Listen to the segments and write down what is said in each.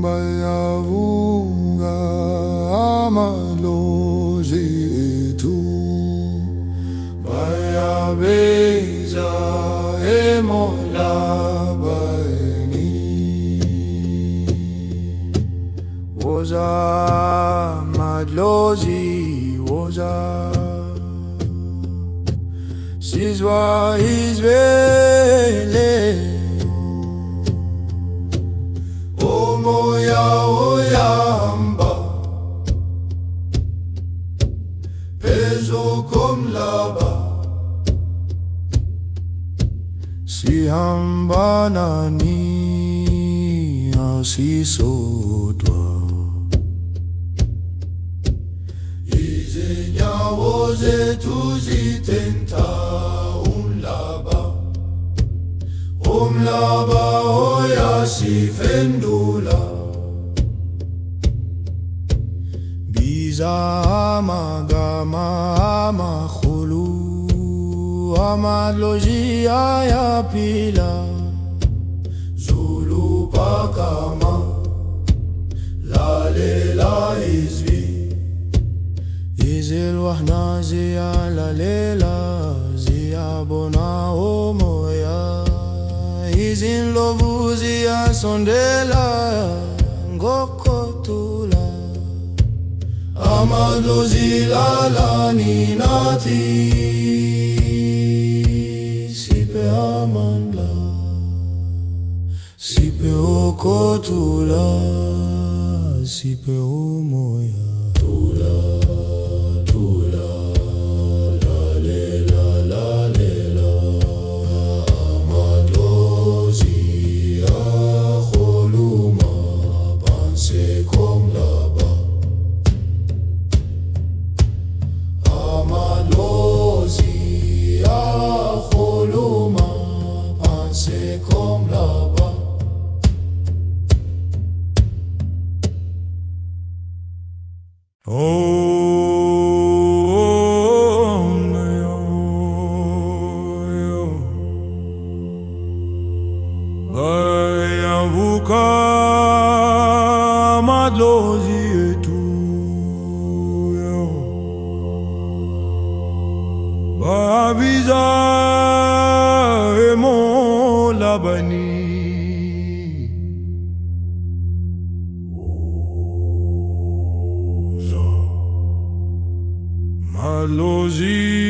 Bayavuga amalozi etu bayabeza emolabani woza madlozi woza sizwa izvele moya oyamba pezo komlaba sihamba nani asisodwa izinyawo zethu zitenta umlaba oyasifendula biza amagama amakhulu amadlozi ayaphila Zulu phakama lalela izwi izelwahna ziyalalela ziyabona umoya izinlovu ziyasondela ngokothula amadlozi lalani nathi siphe amandla siphe ukuthula siphe umoya thula thula lalela lalela amadlozi akhuluma phansi komhlaba amadlozi akhuluma phansi komhlaba bayavuka amadlozi ethu babiza emolabani madlozi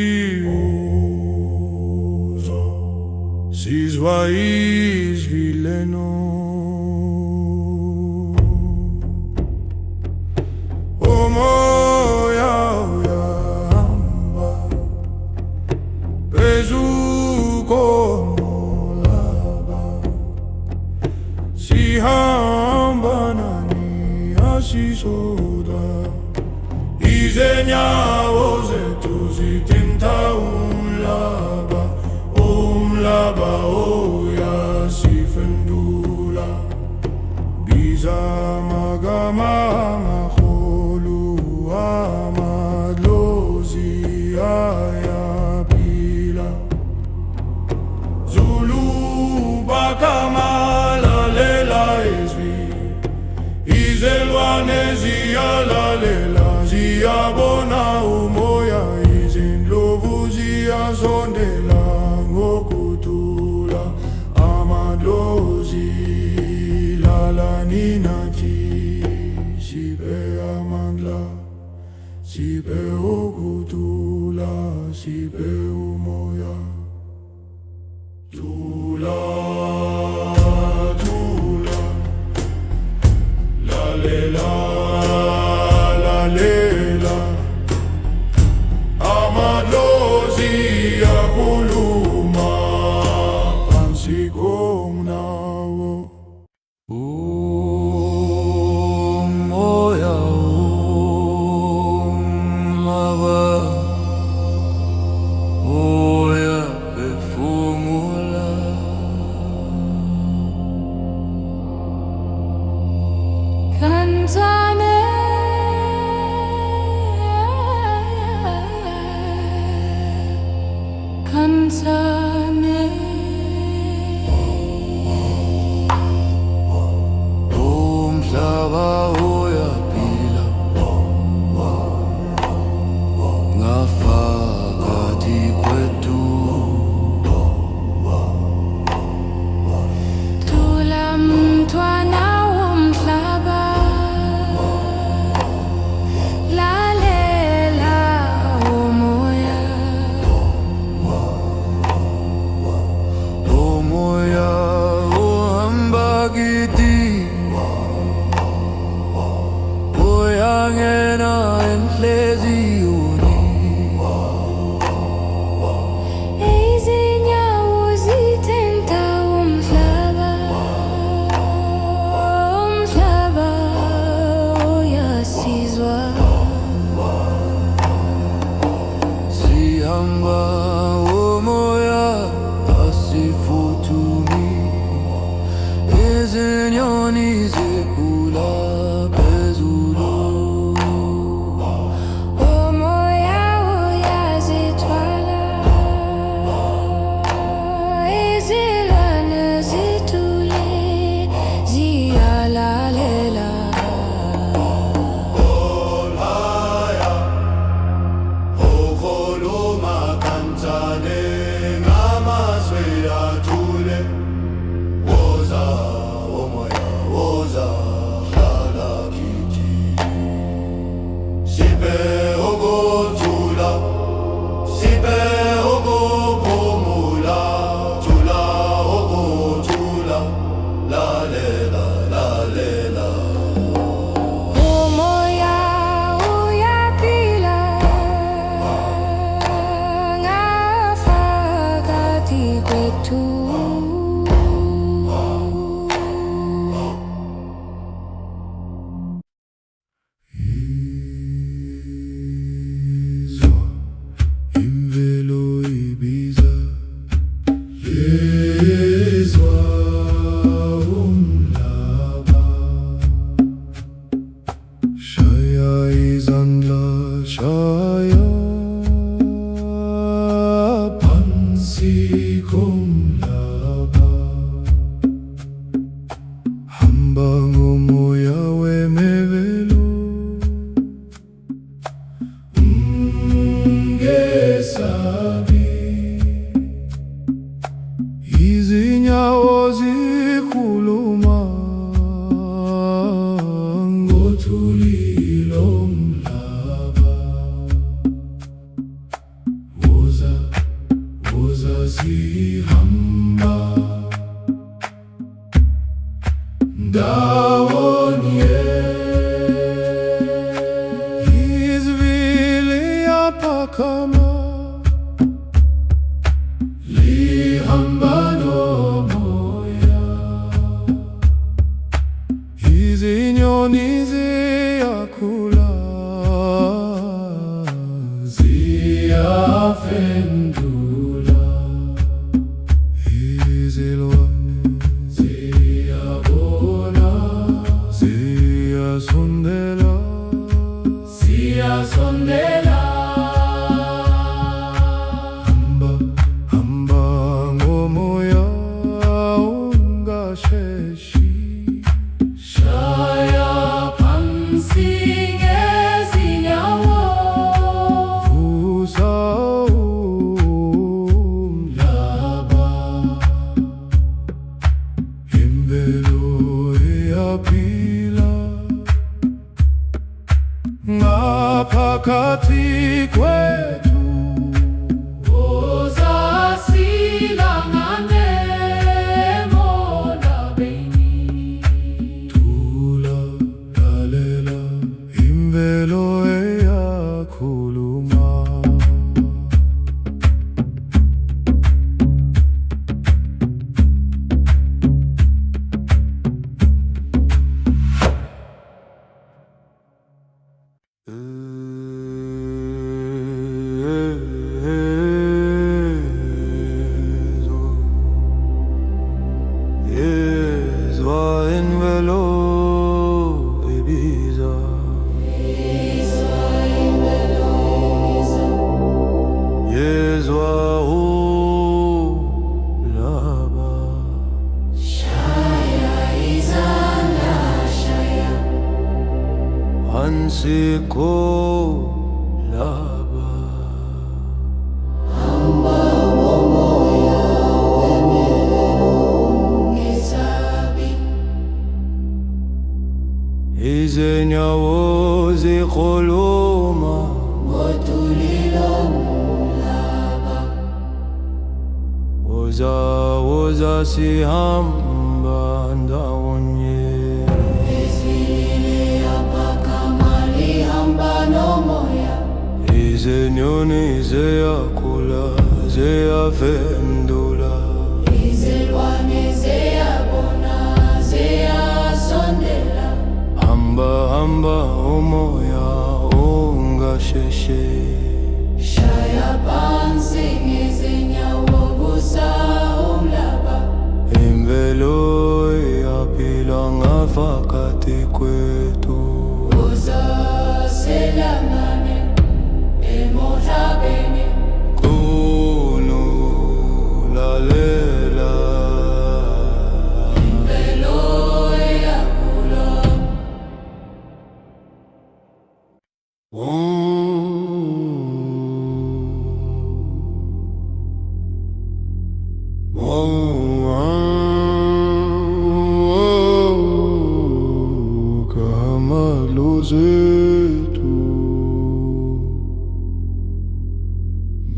sizwa izwi lenu umoya uyahamba phezu komhlaba sihamba nani asisodwa izinyawo zethu zithinta umhlaba umhlaba oyasifendula biza amagama amakhulu amadlozi ayaphila Zulu phakama lalela izwi izelwane ziyalalela ziyabona umoya izindlovu ziyasondela ngokuthula amadlozi lalani nathi siphe amandla siphe ukuthula siphe umoya thula thula lalela lalela amadlozi akhuluma phansi komnawo umoya umhlaba uyaphefumula Cantane cantane izinyoni zikhula phezulu. Umoya uyazithwala, izilwane zithule ziyalalela. Olhaya, ukhuluma kancane ngamazwi athule. Woza umoya, woza hlala kithi, siphe ukuthula, siphe ukuphumula, thula ukuthula, lalela, lalela. Umoya uyaphila ngaphakathi kwethu. Izwa imvelo ibiza, yezwa umhlaba. Shaya izandla, shaya phansi komhlaba. Hamba ngomoya wemvelo, ungesabi. Izinyawo zikhuluma ngothuli lomhlaba. Woza, woza sihamba ndawonye. Izwi liyaphakama, lihamba nomoya. Izinyoni ziyakhula, ziyaphendula. Izilwane ziyabona, ziyasondela, ziyasondela. Hamba, hamba ngomoya ungasheshi. Shaya phansi ngezinyawo, vusa umhlaba. Imvelo iyaphila ngaphakathi kwethu. Woza silangane emolabeni, thula, lalela, imvelo iyakhuluma. Izwa imvelo ibiza, yezwa umhlaba. Shaya izandla, shaya Phansi komhlaba. ngesabi. Izinyawo zikhuluma Ngothuli lomhlaba. woza, woza sihamba ndawonye. Izwi liyaphakama, lihamba nomoya. Izinyoni ziyakhula, ziyaphendula. Izilwane ziyabona, ziyasondela. Hamba, hamba umoya ungasheshi. Shaya phansi ngezinyawo, vusa umhlaba. Imvelo imvelo iyaphila ngaphakathi kwethu. Uzaselamane emhlabeni, Khona lalela imvelo iyakhula. Zethu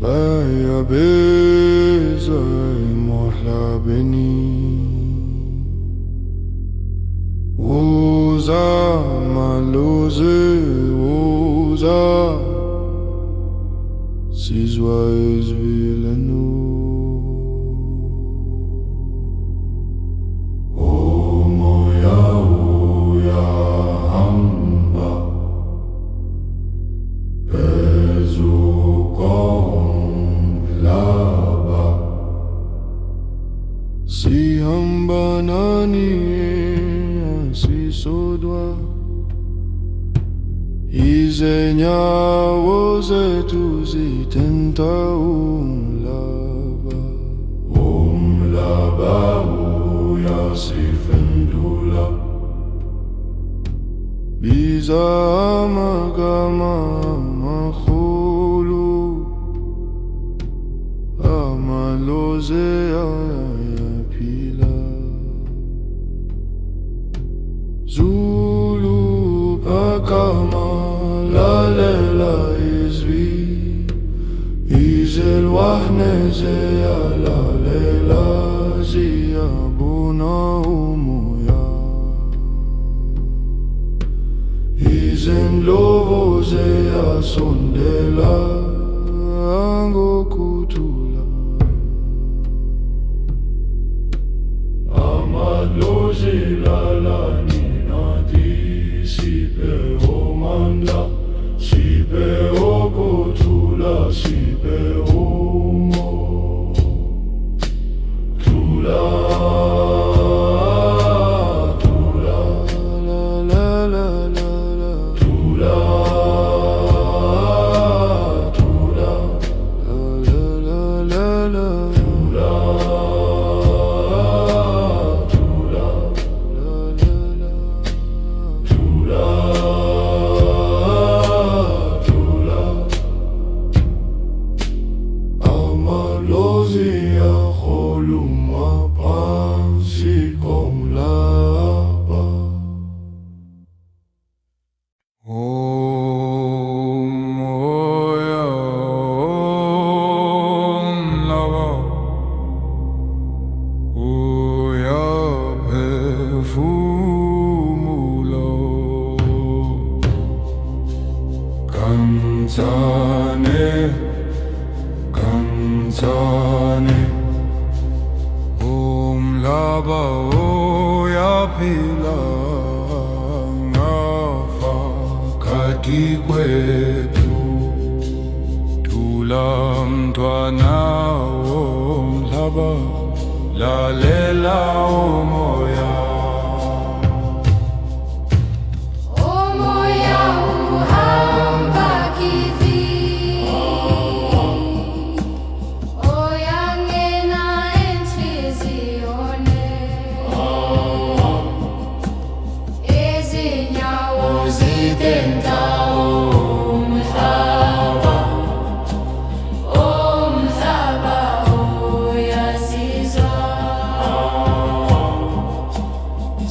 bayabeza emhlabeni, uza maloze uza sizwa izwi lenu. Umoya uyahamba phezu komhlaba, sihamba nani asisodwa, izinyawo zethu zithinta umhlaba. Umhlaba uyasifendula, biza amagama amakhulu, amaloze ayaphila. Zulu phakama lalela izwi, izelwane ziyalalela ziyabona umoya. Izindlovu ziyasondela ngokuthula, amadlozi lalani nathi siphe umandla, siphe ukuthula, siphe ukuthula. Kancane umhlaba uyaphila ngaphakathi kwethu. Thula mntwana womhlaba, lalela umoya. Umoya uhamba kithi, uyangena enhliziyweni. Izinyawo zithinta umhlaba, umhlaba uyasizwa.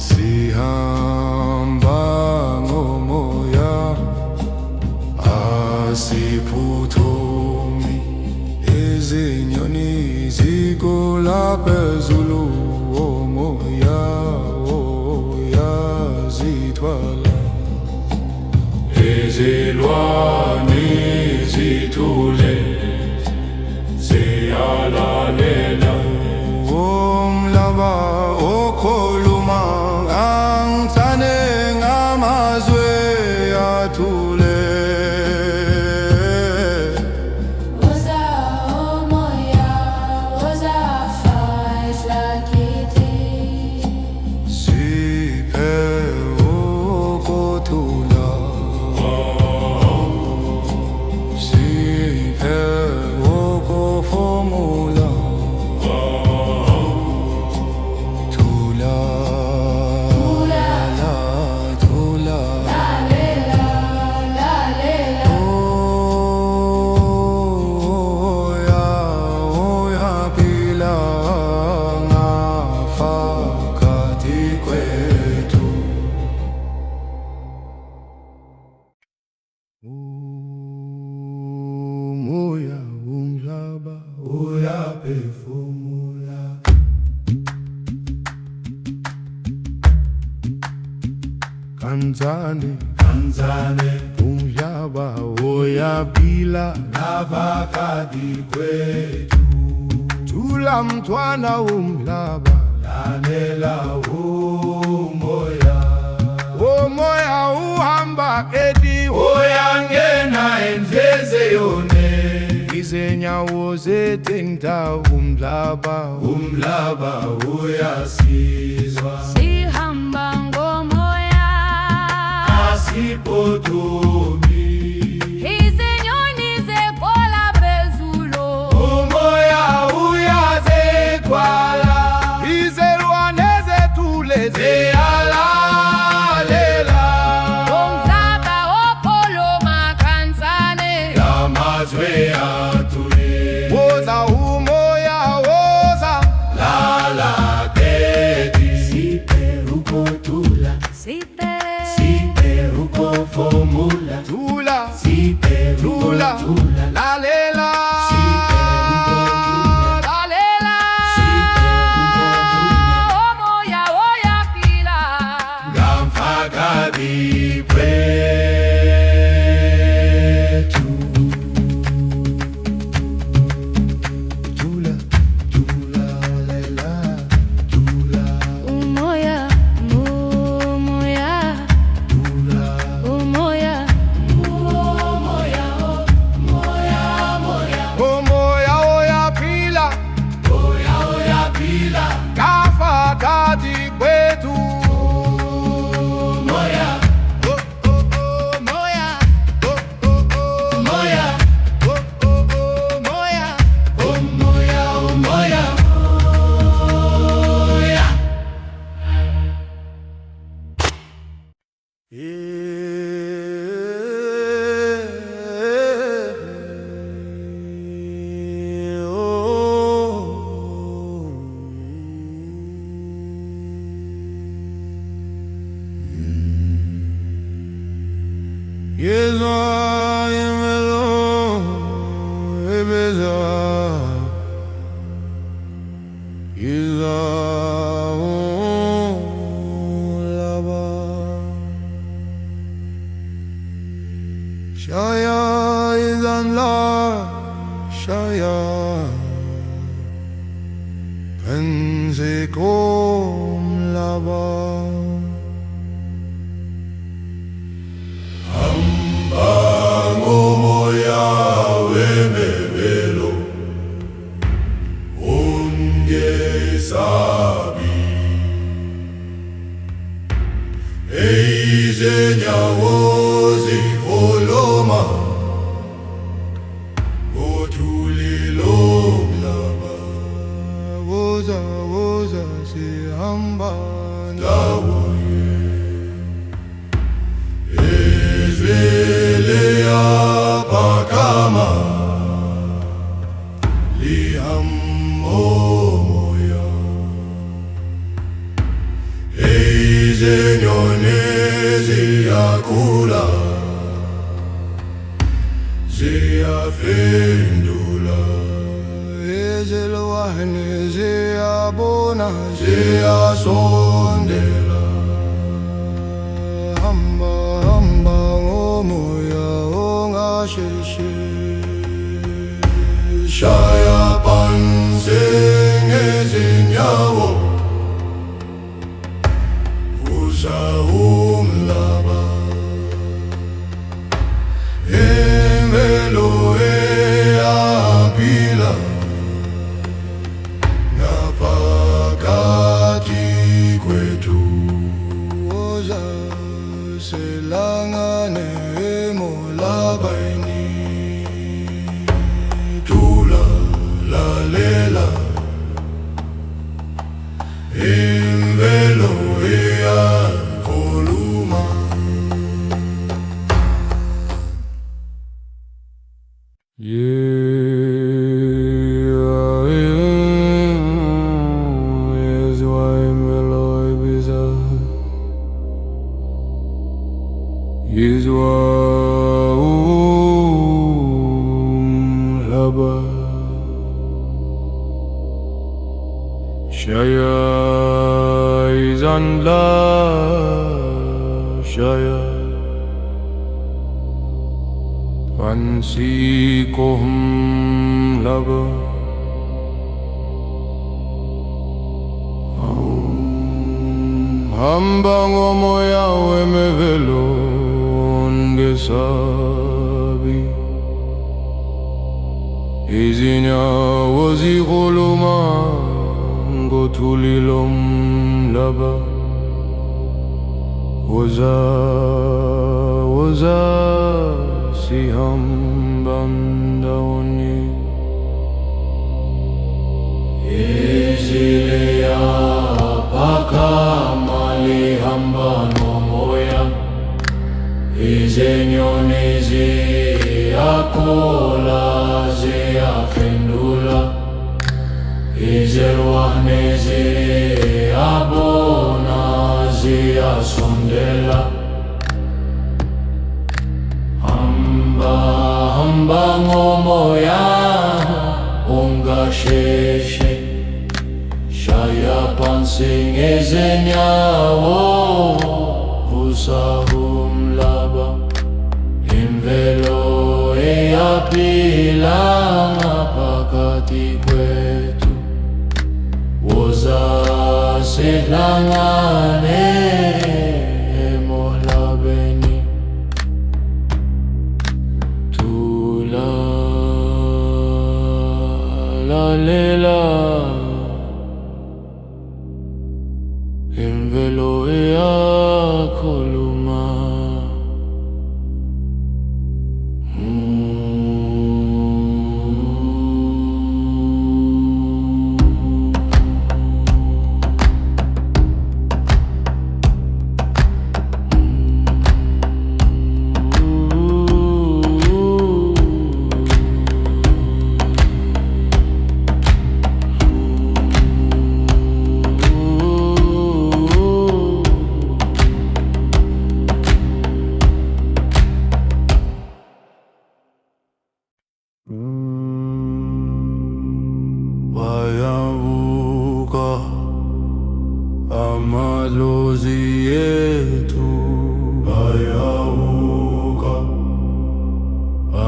Sihamba ngomoya, asiphuthumi. Izinyoni zigula phezulu, omoya uyazithwala. Izilwane zithule ziyalalela, umhlaba okhuluma angithane ngamazwi athule. Uza umoya uzafahla kithi, Kanzane Uyaba oyapila Navakadi kwetu Tula mtwana umhlaba Lalela umoya Umoya uhamba edi Uyangena endleze yone Izenyawo zethinta umhlaba uyasizwa Sihamba ngomoya Asipotumi Izinyoni zekola phezulu Umoya uyazekwala Izelwane zethule Ziyalalela Umhlaba opholo makansane Amazwe atule Woza umoya woza Lala dedi Siperukotula Siperukofomula Tula Siperukotula Lalela Lalela Omoya oyapila Ngamfakadi kwetu Tula Lela Tula Umoya Umoya Umoya oyapila Oyapila Kafa kati kwetu Moya Moya Moya Moya Umoya Umoya Shaya izanla Shaya Pensikom laba Umoya wemevelo ungesabi Eizenyawo ziholoma Othulilo mlaba Woza woza sihamba Ndawoye Ezvele yapakama Lihamomoya Eizenyone ziyakula Ziyafendula Ezelwane ziyabona Ziyasondela Hamba hamba ngomoya ongasheshe Shaya phansi ngezinyawo Uza umhlaba Imvelo eyaphila Ngaphakathi kwethu Woza selangane emolabaini Tula lalela Imvelo iyakhuluma Shaya izanla Siko umhlaba hamba ngomoya wemvelo ngesabi izinyawo zikhuluma ngothuli lomhlaba woza woza sihamba ndawonye Ezileya pakama lihamba nomoya izenyoni ziyakola ziyafendula izelwane ziyabona ziyasondela hamba ngomoya ungasheshe shaya phansi ngezinyawo vusa umhlaba imvelo iyaphila ngaphakathi kwethu woza sihlangane emhlabeni lalela imvelo iyakhuluma bayavuka amadlozi ethu bayavuka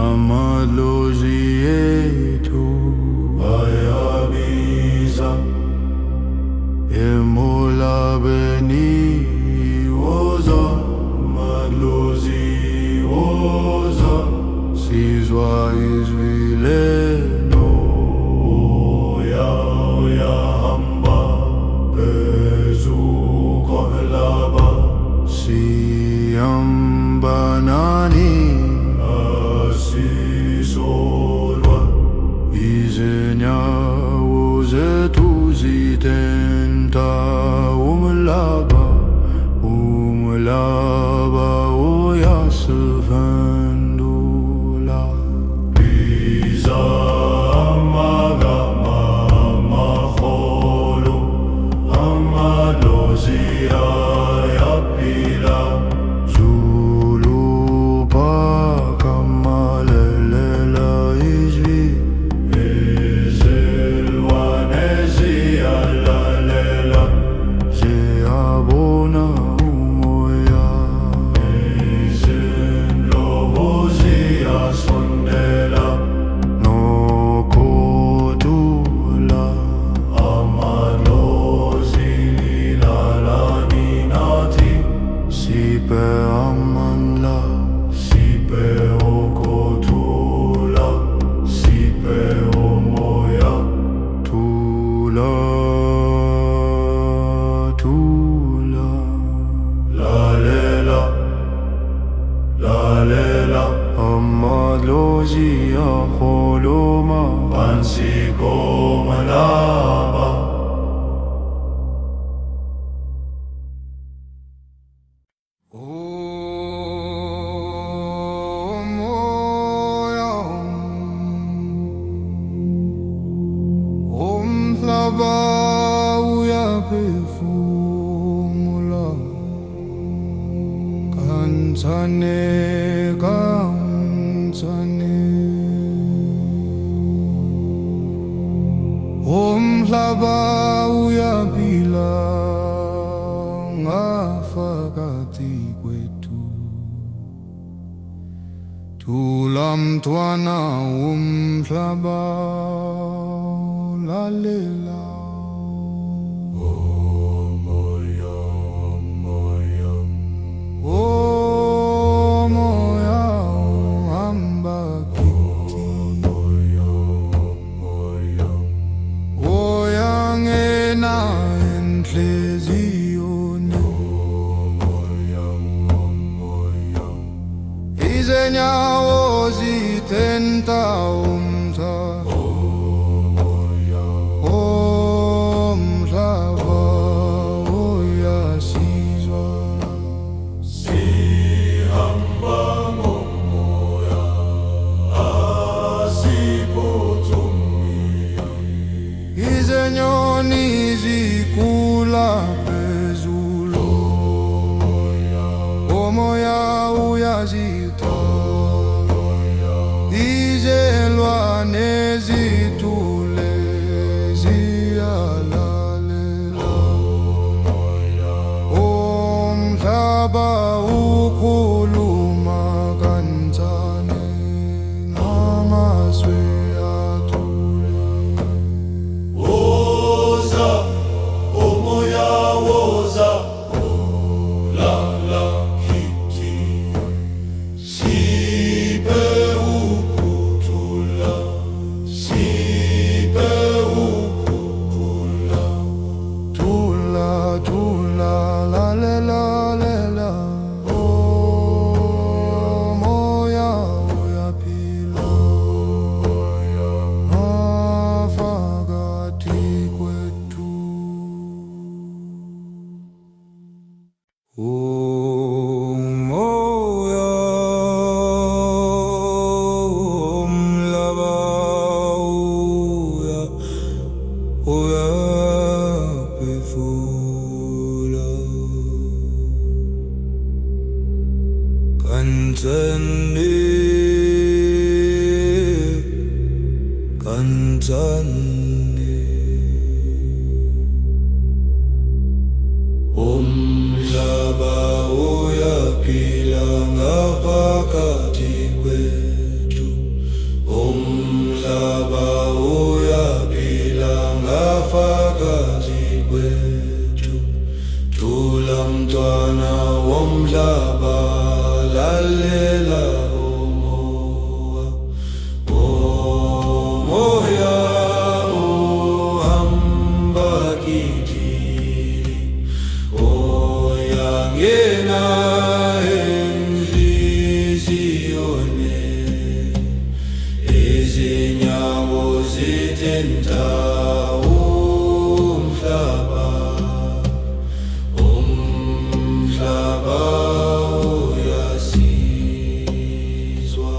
amadlozi ethu bayabiza emhlabeni woza amadlozi woza sizwa izwi lelo hamba phezu komhlaba sihamba nani asisolwa izinyawo zethu zitenta umhlaba uyasivendula biza umhlaba uyaphila ngaphakathi kwethu Thula mntwana womhlaba lalela. Oh moya uhamba kithi, uyangena enhliziyweni, izinyawo zithenta umthwalo, umhlaba uyasizwa. Sihamba ngomoya, asiphuthumi, izinyoni zikula phezulu, umoya uyazithola, izelwane zithule ziyalalela, umhlaba ukhuluma kancane ngamazwi athule. Woza umoya, woza ulala kithi, siphe ukuthula, siphe ukukhula. Thula thula lalela lela, oh moya uyaphila, phakathi kwethu. Umoya umhlaba uyaphefula, kancane kancane, umhlaba uyaphila ngaphakathi kwethu, umhlaba uyaphila ngaphakathi kwethu. Thula mntwana womhlaba lalela umoya, umoya uhamba kithi, uyangena enhliziyweni, izinyawo zithenta umhlaba, umhlaba uyasizwa.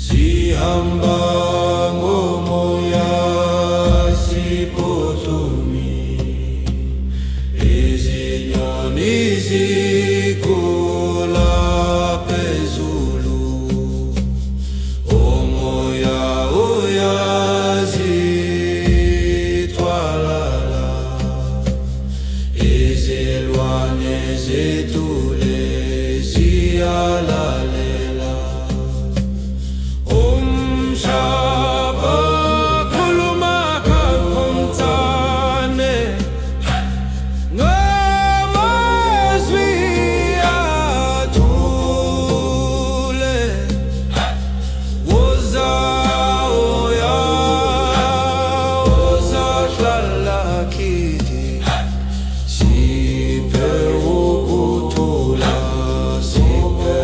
Sihamba ngomoya, siphuthumi, izinyoni zikula phezulu, umoya uyazithwalala, izelwane zethule ziyalalela, umhlaba khuluma kancane ngamazwi athule. Woza uya, woza hlala kithi, siphe ukuthula, siphe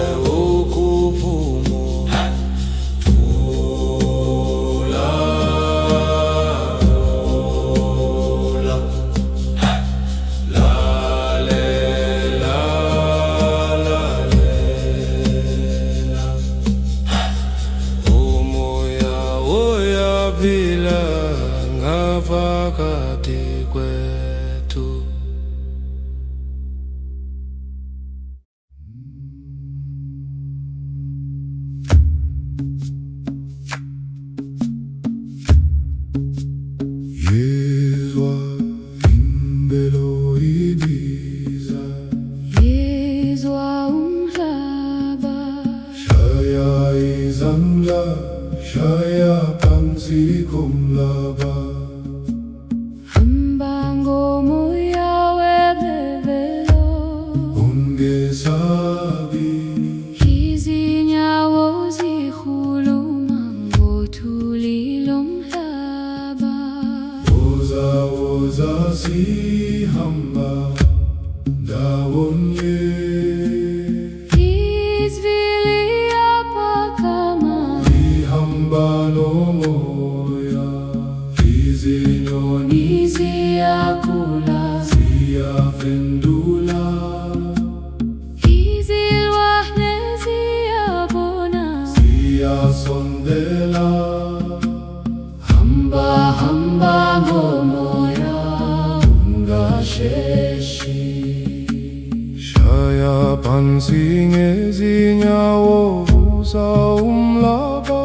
Shaya phansi ngezinyawo vusa umhlaba,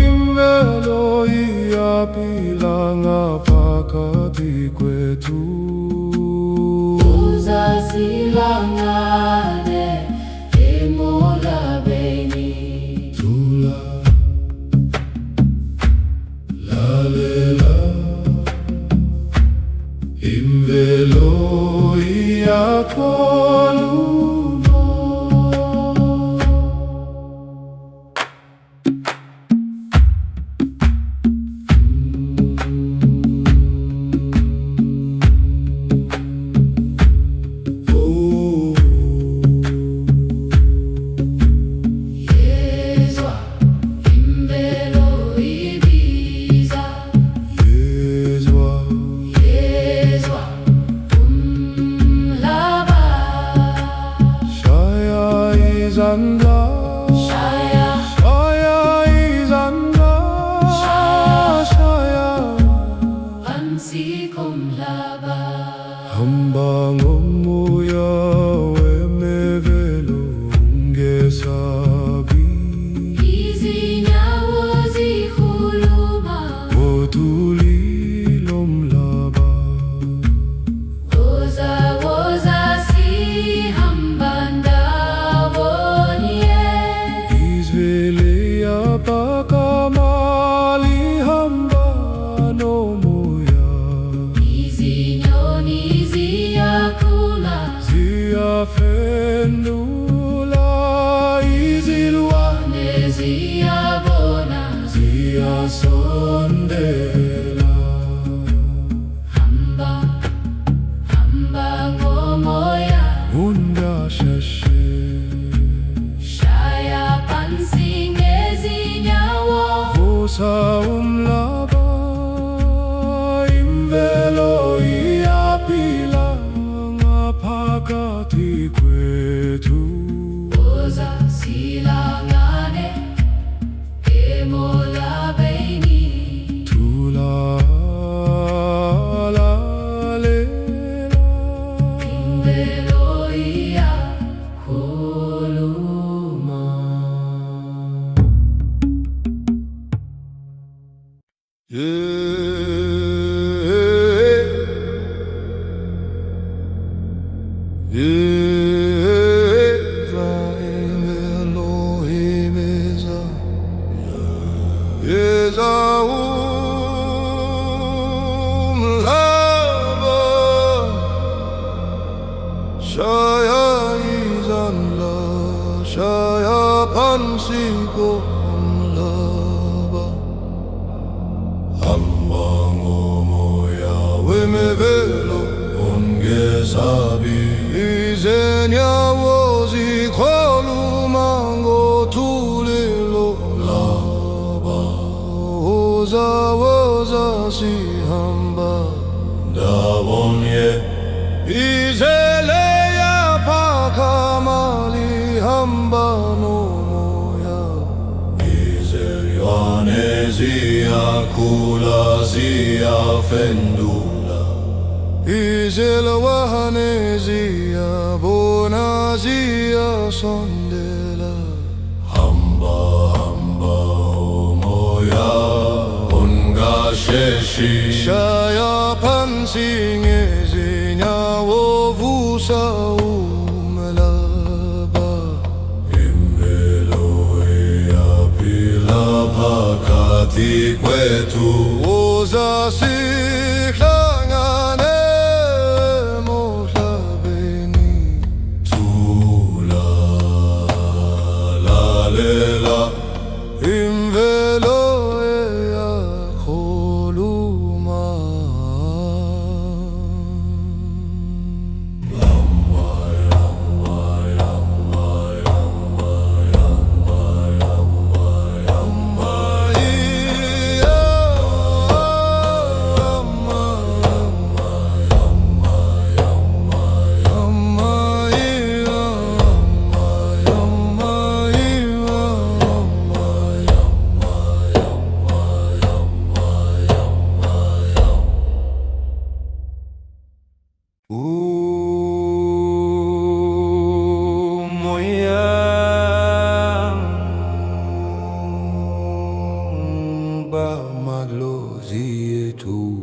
imvelo iyaphila ngaphakathi kwethu. Uzasilangane emolabeni. Thula, lalela, imvelo iyakhuluma. Yezwa imvelo ibiza. Yezwa, Yezwa umhlaba. shaya izandla, Shaya, shaya izandla, shaya. phansi komhlaba. Hamba ngomoya wemvelo ungesabi, Izinyawo zikhuluma. othuli lomhlaba. Woza woza sihamba ndawonye. Izvele yaphakama lihamba nomoya, Izinyoni ziyakhula. ziyaphendula, izilwane Neziyabona. ziyasondela. Hamba, hamba ngomoya. Undasheshe, Shaya phansi ngezinyawo. vusa umhlaba, imvelo iyaphila ngaphakathi kwethu. Woza silangane emolabeni. Thula, lalela, Imvelo iyakhuluma. Yeza imvelo imeza, yeza umhlaba, shaya izandla, shaya phansi komhlaba. Hamba ngomoya wemvelo ungesabi, izinyawo zikhuluma ngothuli lomhlaba. Woza woza sihamba ndawonye, izele yaphakama lihamba nomoya. Izilwane ziyakhula, ziyaphendula, izilwane ziyabona, ziyasondela. Hamba hamba umoya ungasheshi, shaya phansi ngezinyawo, vusa umhlaba. Imvelo iyaphila phakathi kwethu. Woza sihlangane emhlabeni. Thula, lalela, imvelo iyakhuluma. Amma Moya ba maglozi tu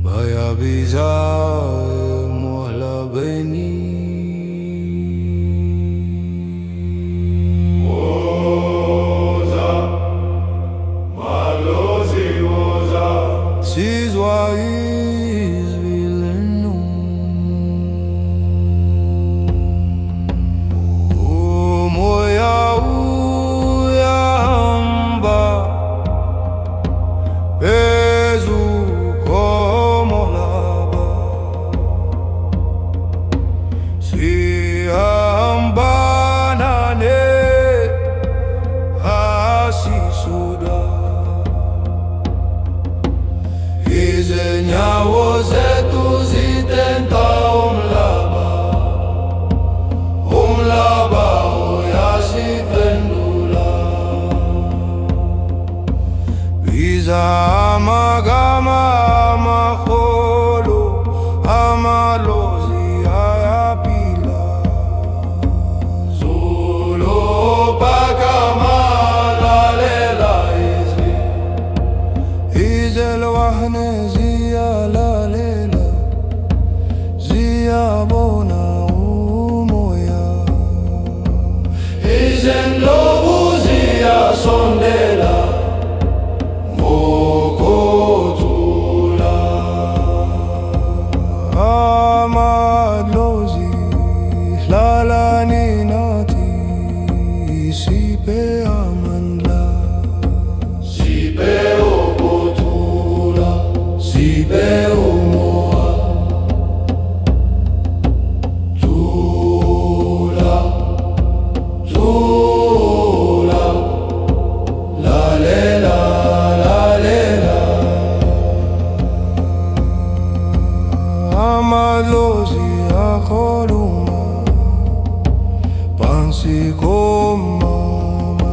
baya biza mola beni She's wise, vileno. Oh, moya uya hamba, pezu como lava. Si hamba nane, hasi suda. Izenyawo zetu zitenta umlaba uyasiphendula biza amagama amakhulu amalozi ayaphila Zulu pakama lalela izwi izelwahne ziyalalela ziyabona umoya izenlobu ziyasondela ngokuthula amadlozi hlalani nathi siphe amandla siphe ukuthula siphe umoya thula thula lalela lalela amadlozi akhuluma phansi komama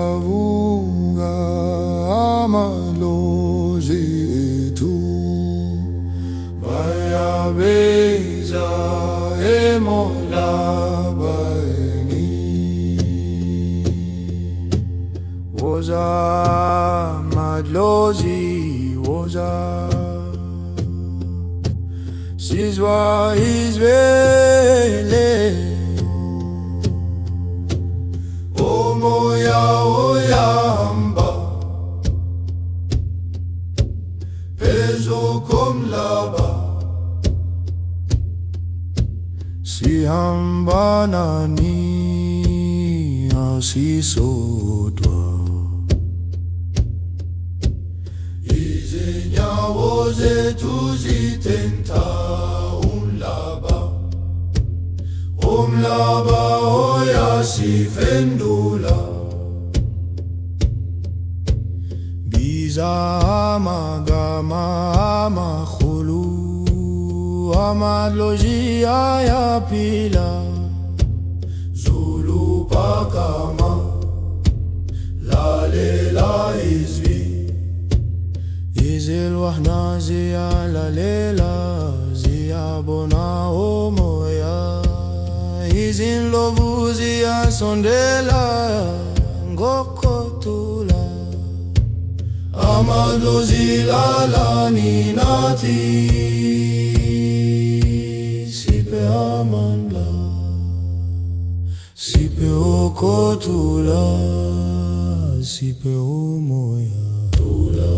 bayavuka amalozi ethu bayabeza emolabeni woza madlozi woza sizwa izvele Moya uyahamba phezu komhlaba sihamba nani asisodwa izinyawo zethu zitenta umhlaba uyasiphendula biza amagama amakhulu amadlozi ayaphila Zulu pakama lalela izwi izelwahna ziyalalela ziyabona umoya izinlovu ziyasondela ngokuthula amadlozi lalani nathi siphe amandla siphe ukuthula siphe umoya thula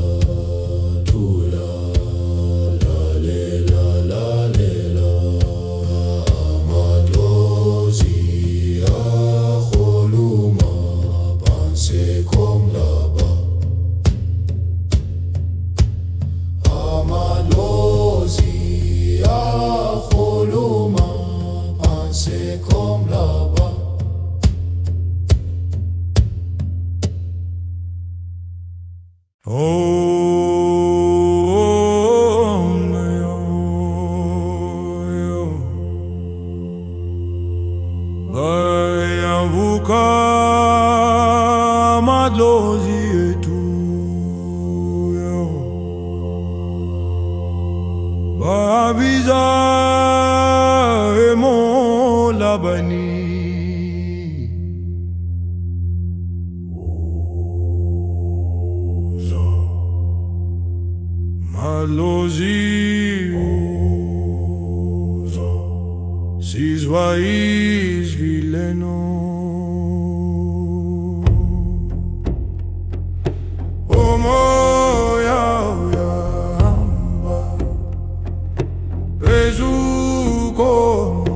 thula lalela lalela amadlozi akhuluma phansi komhlaba amadlozi akhuluma phansi komhlaba biza emolabani malozi sizwa izvileno omoya uyahamba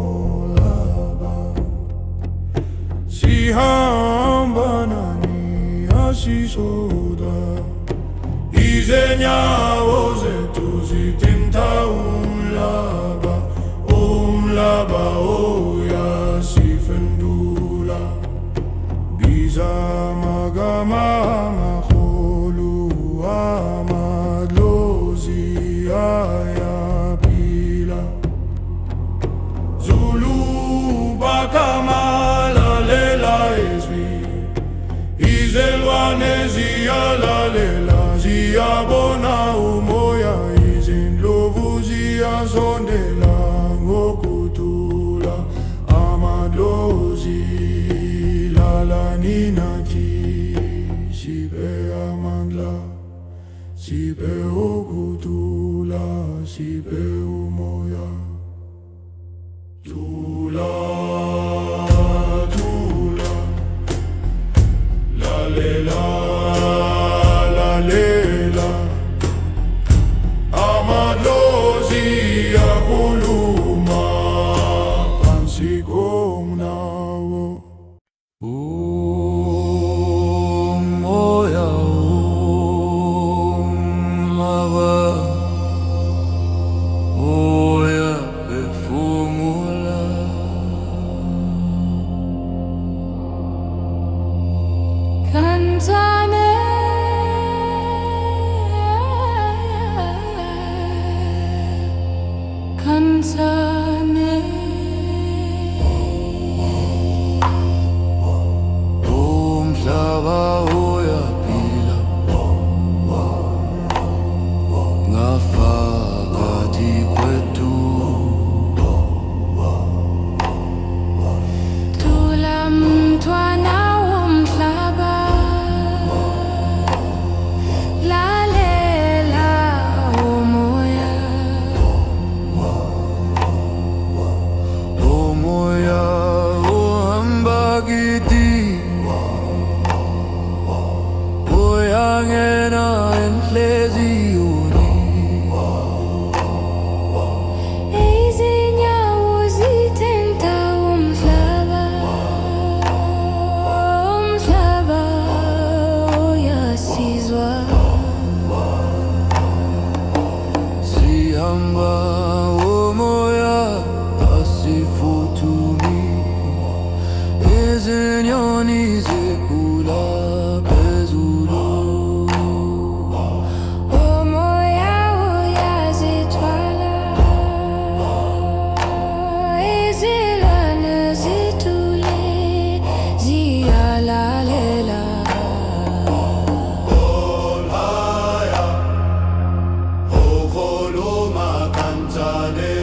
ezukomolaba sihamba nani asisoda izenyawo zethu zithinta umhlaba umhlaba uyasifendula biza amagama amakhulu amadlozi ayaphila Zulu bakamalalela izwi izelwane ziyalalela ziyabona umoya izindlovu ziyasondela ngokuthula amadlozi lalani nathi sibe amandla sibe ukuthula sibe umoya thula thula lalela lalela amadlozi akhuluma phansi komnawo umoya umhlaba uyaphefumula Cantane Cantane umhlaba uyaphila ngafakathi kwethu Thula mntwana womhlaba Lalela umoya umoya uhamba kithi uyangena enhliziyweni Izinyawo zithinta umhlaba Umhlaba uyasizwa sihamba umoya asifuthumi izinyoni zigula phezulu Umoya uyazithwala Izilwane zithule ziyalalela Okhuluma kancane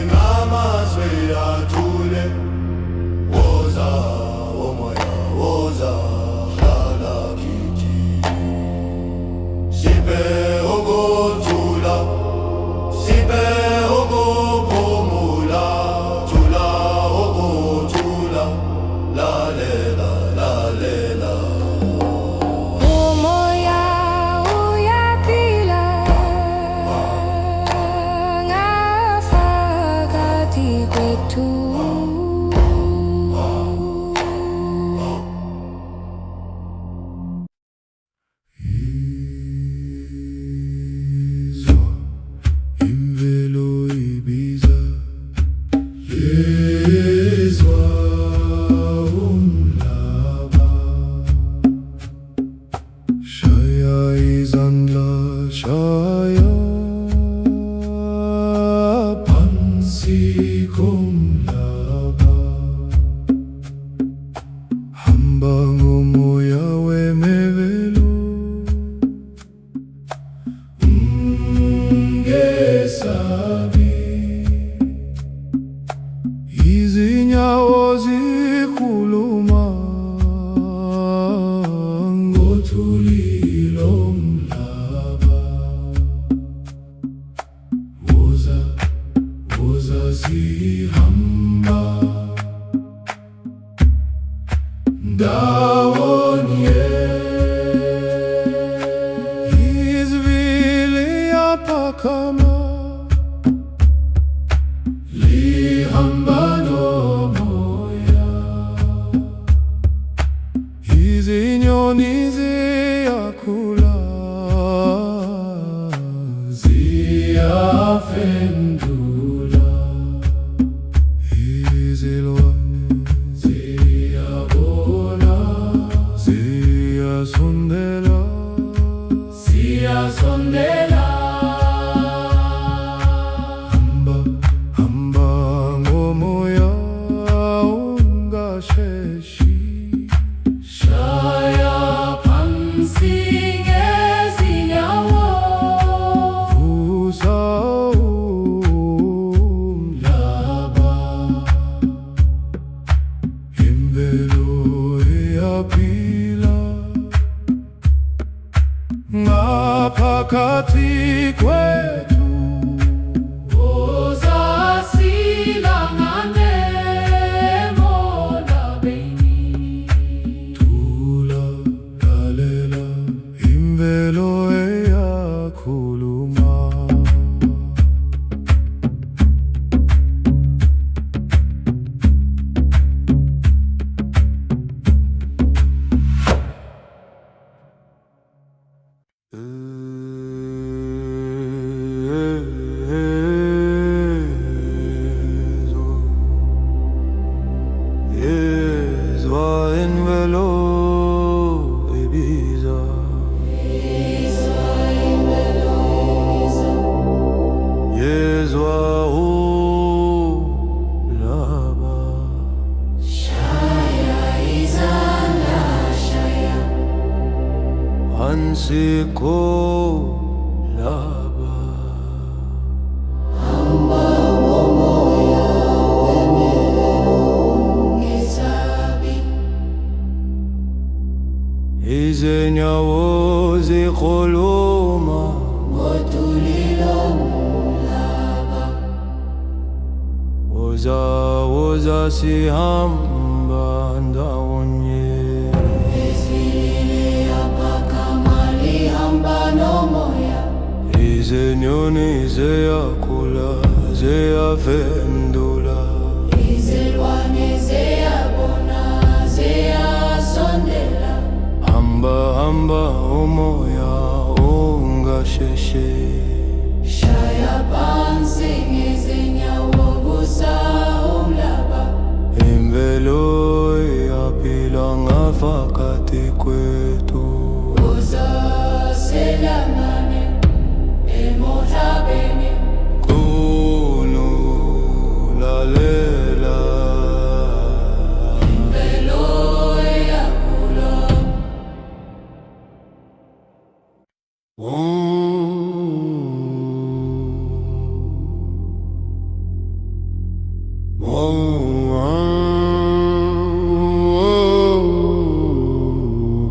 ngamazwi athule woza umoya woza hlala kithi sibe ukuthula sibe ukuphumula thula ukuthula lalela lalela Umoya uyaphila ngafakathi kwethu izwa imvelo ibiza yezwa umhlaba shaya izandla shaya phansi komhlaba zihamba ndawonye izvili yapakama lihamba nomoya izinyoni ziyakula ziyafendula izilwane ziyabona ziyasondela ziyasondela hamba hamba ngomoya ungasheshi shaya phansi ngezinyawo vusa umhlaba imvelo iyaphila ngaphakathi kwethu ozasilangane emolabeni thula lalela imvelo iyakhuluma Yezwa imvelo ibiza yezwa ulaba Shaya izanda shaya phansi kolaba ngezabi izinyawo zikhuluma ngotulilo mlaba woza woza sihamba ndawonye ezilile yapakama lihamba nomoya izinyoni ziyakula ziyafendula izilwane ziyabona ziyasondela hamba hamba umoya ungasheshi shaya phansi ngezinyawo vusa umhlaba imvelo iyaphila ngaphakathi kwethu ozasilangane emolabeni Kunu lalela imvelo iyakhula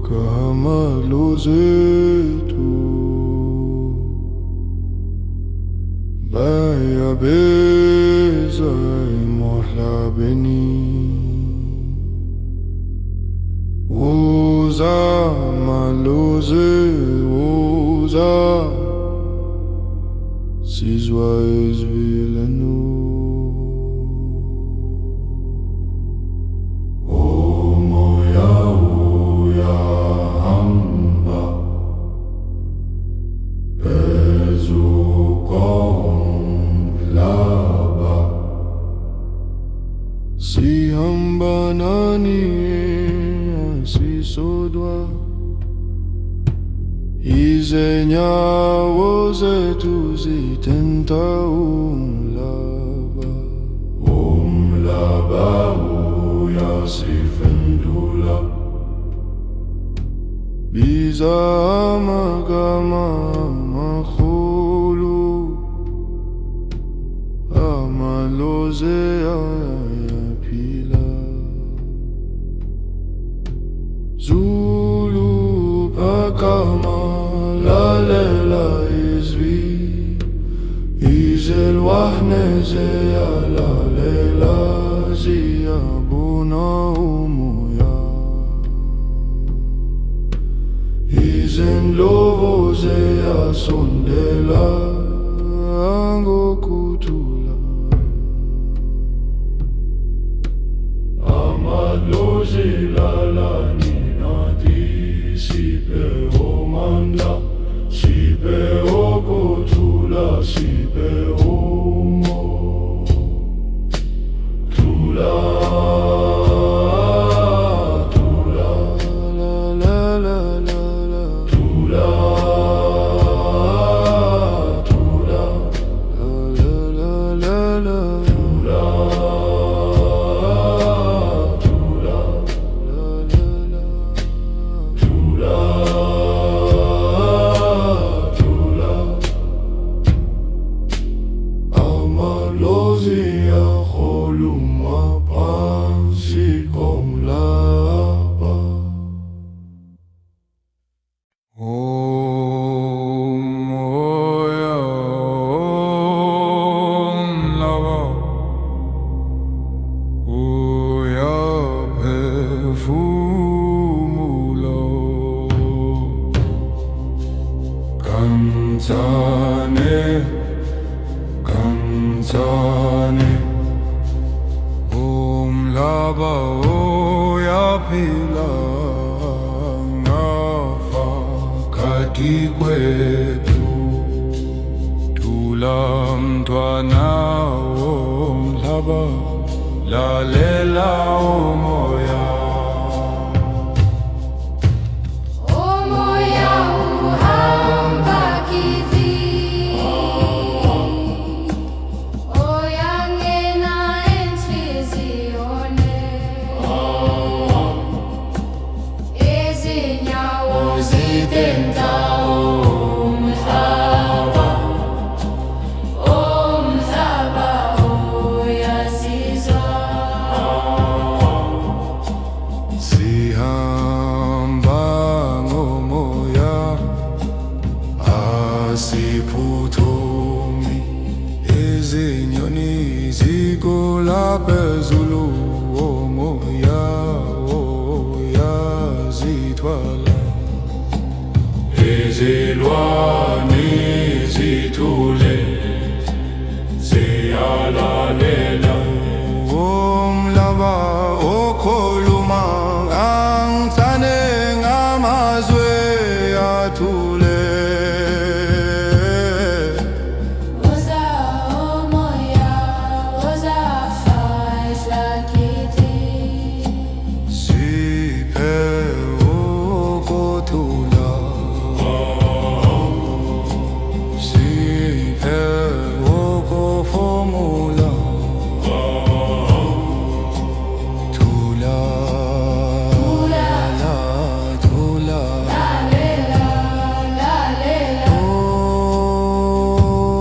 kama zethu bayabeza emhlabeni uza maloze uza sizwa izvilano umoya uyahamba phezu komhlaba sihamba nani asisodwa izinyawo zethu zitenta umhlaba umhlaba uyasifendula biza amagama amakhulu amaloze ayaphila Zulu phakama lalela izwi izelwa nezeya lalela ziyabuna umoya. Izindlovu ziyasondela ngokuthula. Amadlozi lalani nathi siphe omandla, siphe okuthula, siphe umo. Thula, thula, la la la la la. Thula, thula, la la la la. Thula, thula, la la la. Thula. Amalozi yakhuluma phansi komhlaba. Umoya womhlaba uyaphefumula. Kancane, kancane, umhlaba uyaphila ngaphakathi kwethu. Thula mntwana womhlaba, lalela umoya. Umoya uhamba kithi, uyangena enhliziyweni. Izinyawo zithinta umhlaba, umhlaba uyasizwa. Sihamba ngomoya, asiphuthumi. Izinyoni zigula phezulu, omoya uyazithwala. Izilwane zithule ziyalalela. Umhlaba okhuluma angithane ngamazwi athule. Woza umoya, woza fahla kithi. Siphe ukuthula, siphe ukufumula. Thula, Thula, la, thula. lalela, lalela.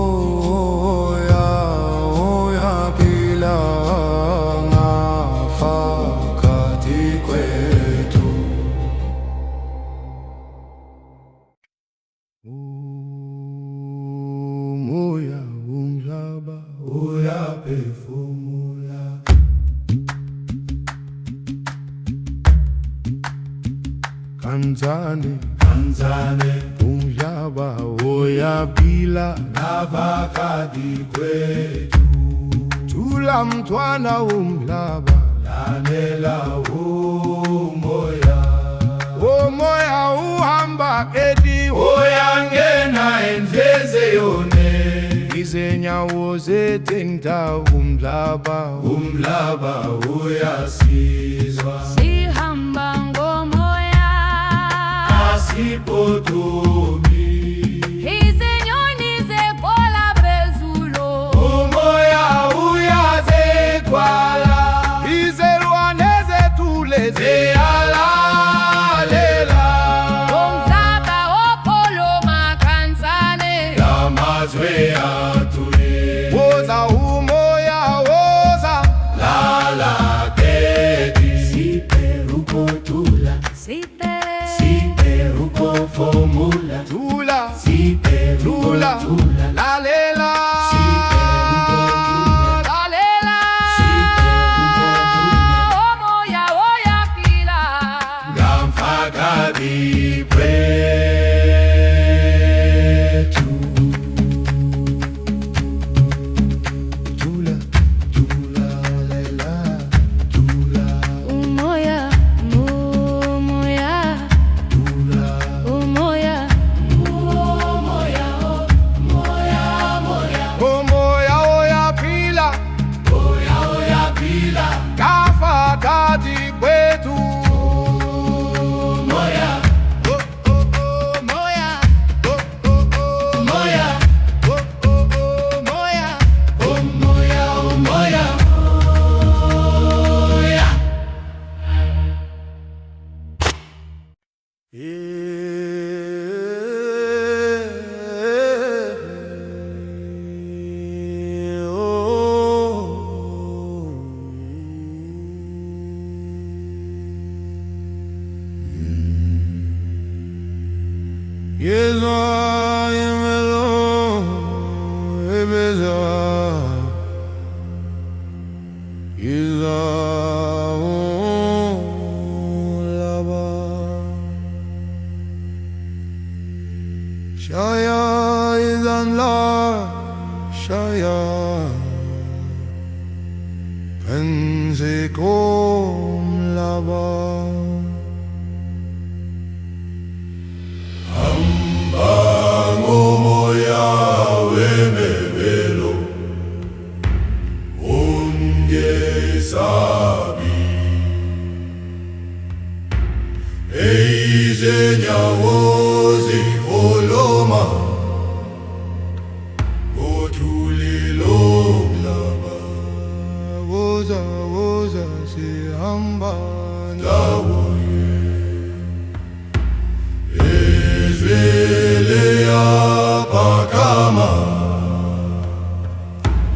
Umoya uyaphila ngaphakathi kwethu. Umoya womhlaba uyaphefumula. Kancane, kancane, umhlaba uyaphila ngaphakathi kwethu. thula mntwana womhlaba. Lalela umoya, Umoya uhamba kithi, uyangena enhliziyweni. izinyawo zithinta umhlaba. Umhlaba uyasizwa. Sihamba ngomoya, Asiphuthumi. izinyoni zekola phezulu. Umoya uyazithwala. Izilwane zethule Ziyalalela. Umhlaba okhuluma kancane, Amazwi athule. woza umoya woza. Lala kithi. Siphe ukuthula, siphe siphe ukufumula. Thula, Shaya is on la Shaya Pense kom lava Hambango moya wemevelo ungesabi eizenyawozi oloma otulilo mlaba woza woza sihamba ndawoye ezvele yapakama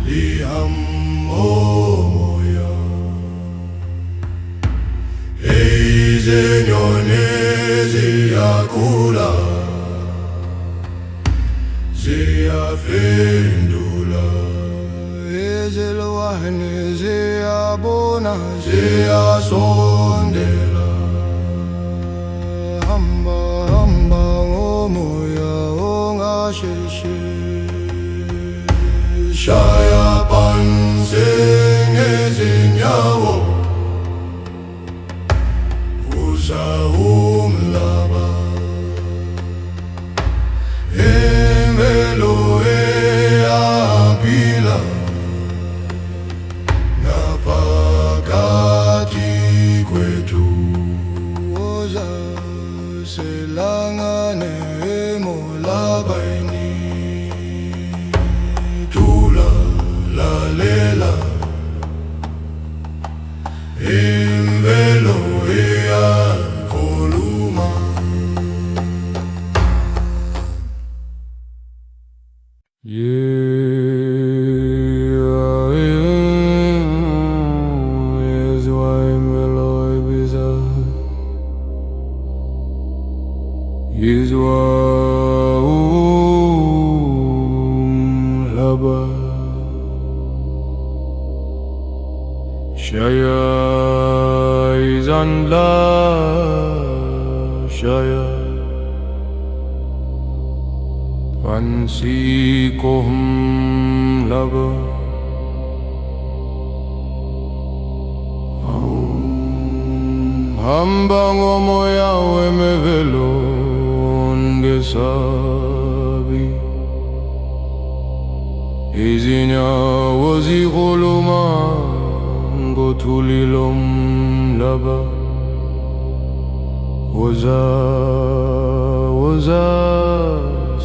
lihambo moya eizenyone ziyakula ziyafendula ezelwane ziyabona ziyasondela hamba hamba ngomoya ongasheshe shaya phansi ngezinyawo uza umhlaba imvelo eyaphila ngaphakathi kwethu woza selangane emolabeni thula lalela imvelo iyakhuluma Shaya izanla Shaya Vansi kohum lava Hamba ngomoya wemevelo ngesabi Izinyawo zikhuluma ngothulilo mlaba woza woza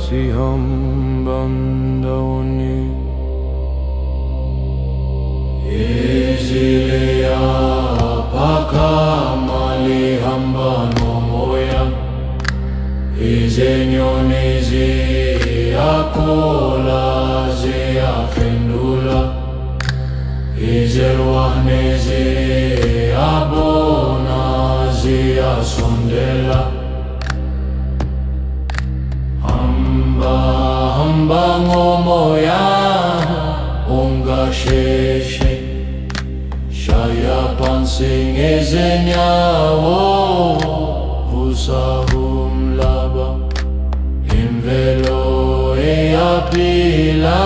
sihamba ndawoni izile yapakama lihamba nomoya izenyoni ziyakola ziyafendula izelwane ziyabona ziyasondela hamba hamba ngomoya ungasheshe shaya phansi ngezinyawo vusa umhlaba imvelo eyaphila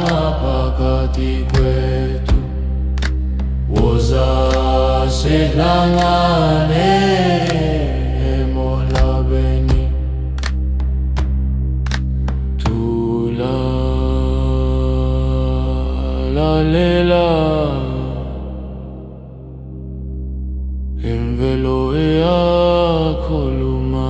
ngaphakathi kwethu woza selangane emolabeni thula lalela imvelo iyakhuluma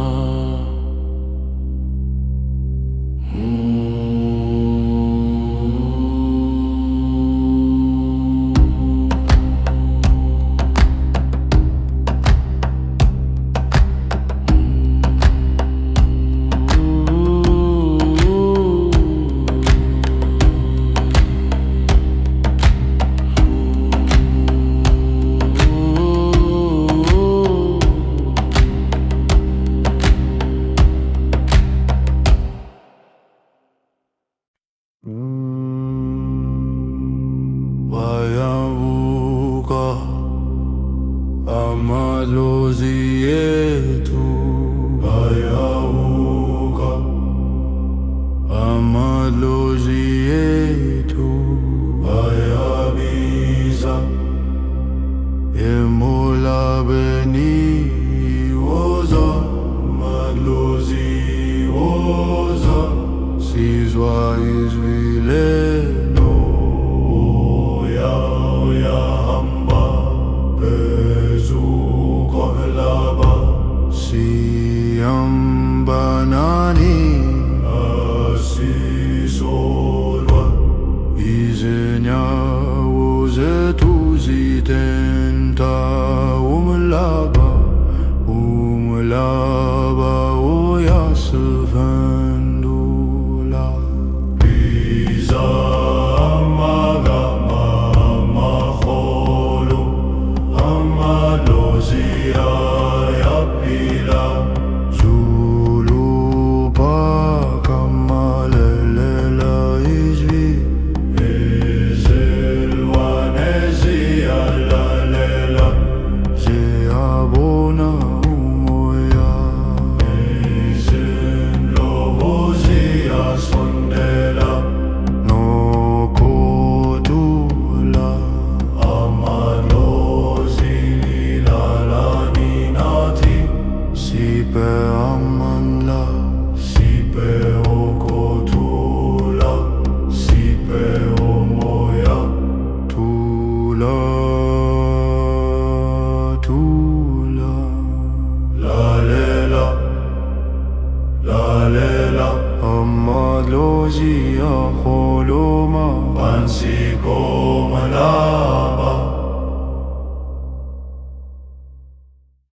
bayavuka amadlozi ethu, bayavuka amadlozi ethu, bayabiza emolabeni woza amadlozi woza, sizwa izwi leno uyahamba phezu komhlaba, sihamba nani asisolwa, izinyawo zethu zitenta umhlaba, umhlaba uyasivendula. Biza amagama amakhulu, amadlozi ayaphila, Zulu phakamalela izwi, izilwane ziyalalela, ziyabona umoya, izindlovu ziyasondela nokhothula, amadlozi lilalani nathi, siphe amandla, siphe ukhothula, siphe umoya, thula thula, lalela lalela, amadlozi akhuluma phansi komhlaba.